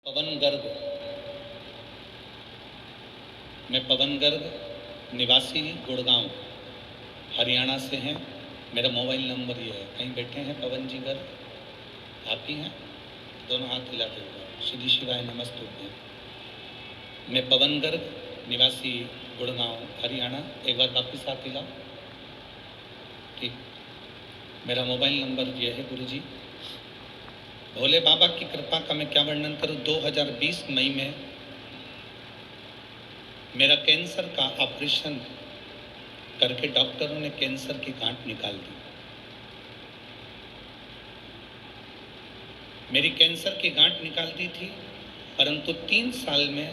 पवन गर्ग। मैं पवन गर्ग निवासी गुड़गांव हरियाणा से हैं। मेरा मोबाइल नंबर ये है। कहीं बैठे हैं पवन जी गर्ग? आप ही हैं? दोनों हाथ हिलाते हुए श्री शिवाय नमस्तुभ्यं। मैं पवन गर्ग निवासी गुड़गांव हरियाणा। एक बार वापिस हाथ हिलाओ। ठीक। मेरा मोबाइल नंबर ये है गुरुजी। भोले बाबा की कृपा का मैं क्या वर्णन करूं। 2020 मई में मेरा कैंसर का ऑपरेशन करके डॉक्टरों ने कैंसर की गांठ निकाल दी। मेरी कैंसर की गांठ निकाल दी थी, परंतु 3 साल में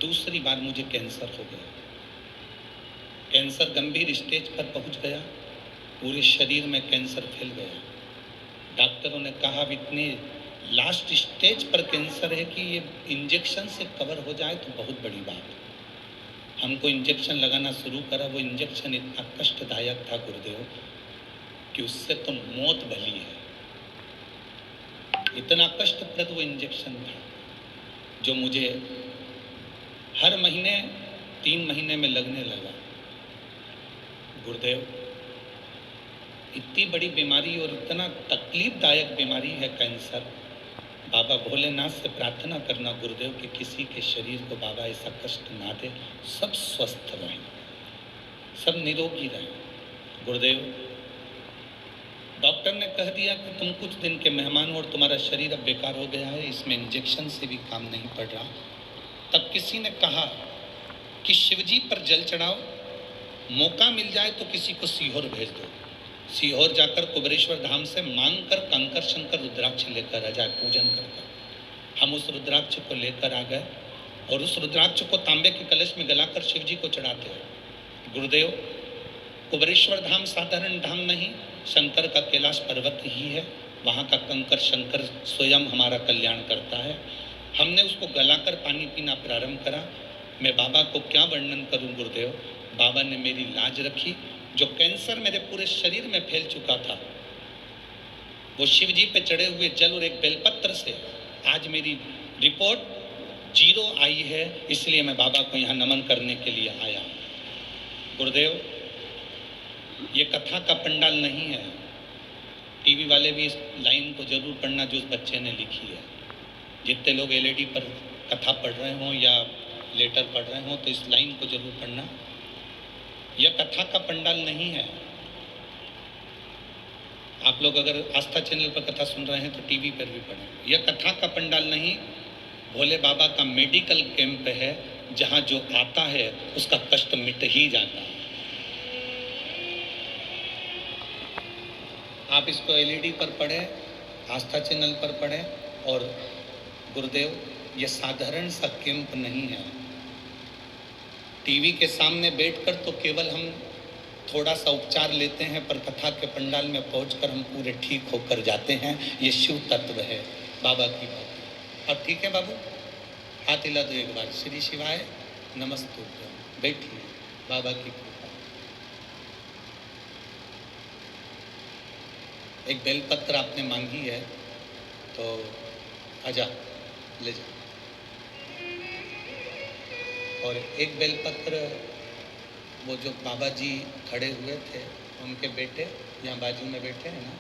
दूसरी बार मुझे कैंसर हो गया। कैंसर गंभीर स्टेज पर पहुंच गया। पूरे शरीर में कैंसर फैल गया। डॉक्टरों ने कहा इतने लास्ट स्टेज पर कैंसर है कि ये इंजेक्शन से कवर हो जाए तो बहुत बड़ी बात है। हमको इंजेक्शन लगाना शुरू करा। वो इंजेक्शन इतना कष्टदायक था गुरुदेव कि उससे तो मौत भली है। इतना कष्टप्रद वो इंजेक्शन था जो मुझे हर महीने 3 महीने में लगने लगा। गुरुदेव, इतनी बड़ी बीमारी और इतना तकलीफदायक बीमारी है कैंसर। बाबा भोलेनाथ से प्रार्थना करना गुरुदेव कि किसी के शरीर को बाबा ऐसा कष्ट ना दे, सब स्वस्थ रहें, सब निरोगी रहें। गुरुदेव, डॉक्टर ने कह दिया कि तुम कुछ दिन के मेहमान हो और तुम्हारा शरीर अब बेकार हो गया है, इसमें इंजेक्शन से भी काम नहीं पड़ रहा। तब किसी ने कहा कि शिवजी पर जल चढ़ाओ, मौका मिल जाए तो किसी को सीहोर भेज दो। सीहोर जाकर कुबेरेश्वर धाम से मांग कर कंकर शंकर रुद्राक्ष लेकर आ जाए, पूजन कर। हम उस रुद्राक्ष को लेकर आ गए और उस रुद्राक्ष को तांबे के कलश में गलाकर शिव जी को चढ़ाते हैं। गुरुदेव, कुबेरेश्वर धाम साधारण धाम नहीं, शंकर का कैलाश पर्वत ही है। वहाँ का कंकर शंकर स्वयं हमारा कल्याण करता है। हमने उसको गलाकर पानी पीना प्रारंभ करा। मैं बाबा को क्या वर्णन करूं गुरुदेव। बाबा ने मेरी लाज रखी। जो कैंसर मेरे पूरे शरीर में फैल चुका था, वो शिव जी पे चढ़े हुए जल और एक बेलपत्र से आज मेरी रिपोर्ट 0 आई है। इसलिए मैं बाबा को यहाँ नमन करने के लिए आया। गुरुदेव, ये कथा का पंडाल नहीं है। टीवी वाले भी इस लाइन को जरूर पढ़ना जो उस बच्चे ने लिखी है। जितने लोग एलईडी पर कथा पढ़ रहे हों या लेटर पढ़ रहे हों तो इस लाइन को जरूर पढ़ना। यह कथा का पंडाल नहीं है। आप लोग अगर आस्था चैनल पर कथा सुन रहे हैं तो टीवी पर भी पढ़ें। यह कथा का पंडाल नहीं, भोले बाबा का मेडिकल कैंप है, जहां जो आता है उसका कष्ट मिट ही जाता है। आप इसको एलईडी पर पढ़ें, आस्था चैनल पर पढ़ें। और गुरुदेव, यह साधारण सा कैंप नहीं है। टीवी के सामने बैठकर तो केवल हम थोड़ा सा उपचार लेते हैं, पर कथा के पंडाल में पहुंचकर हम पूरे ठीक होकर जाते हैं। ये शिव तत्व है, बाबा की बात। अब ठीक है बाबू, हाथ हिला दो एक बार। श्री शिवाय नमस्तुभ्यं। बैठिए, बाबा की कृपा। एक बेलपत्र आपने मांगी है तो आजा, ले जा। और एक बेलपत्र वो जो बाबा जी खड़े हुए थे, उनके बेटे यहाँ बाजू में बैठे हैं ना,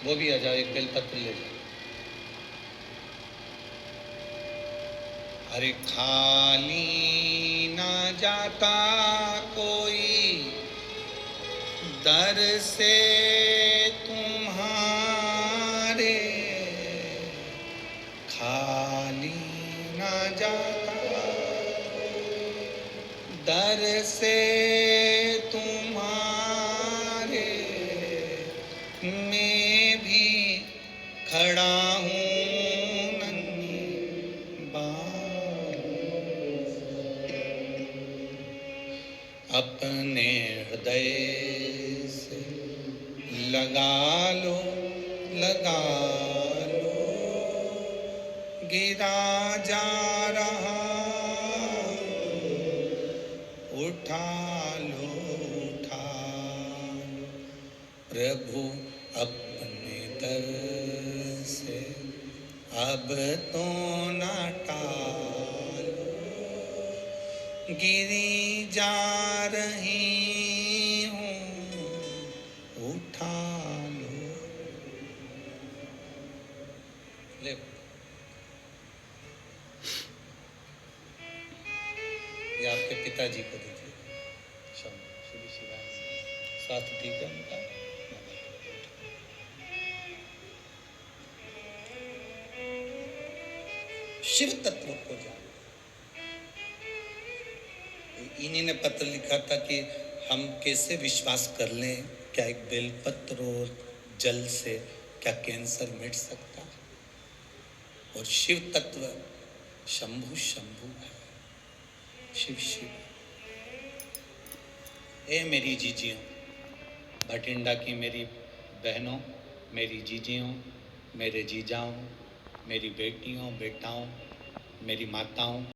वो भी आ जाओ, एक बेलपत्र ले जाओ। अरे खाली ना जाता कोई दर से तुम्हारे, खाली ना जाता दर से तुम्हारे, मैं भी खड़ा हूँ नन्ही बाहों से। अपने हृदय से लगा लो, लगा लो, गिरा जा रहा, उठा लो, उठा लो। प्रभु अपने दर से अब तो ना टालो, गिरी जा रही हूँ, उठा लो। ले ये आपके पिताजी को दीजिए। श्री शिवाय। स्वास्थ्य ठीक है उनका? शिव तत्व को जानो। इन्हीं ने पत्र लिखा था कि हम कैसे विश्वास कर लें, क्या एक बेलपत्र और जल से क्या कैंसर मिट सकता है? और शिव तत्व शंभु शंभु है, शिव शिव। ए मेरी जीजियों, भटिंडा की मेरी बहनों, मेरी जीजियों, मेरे जीजाओं, मेरी बेटियों बेटाओं, मेरी माताओं,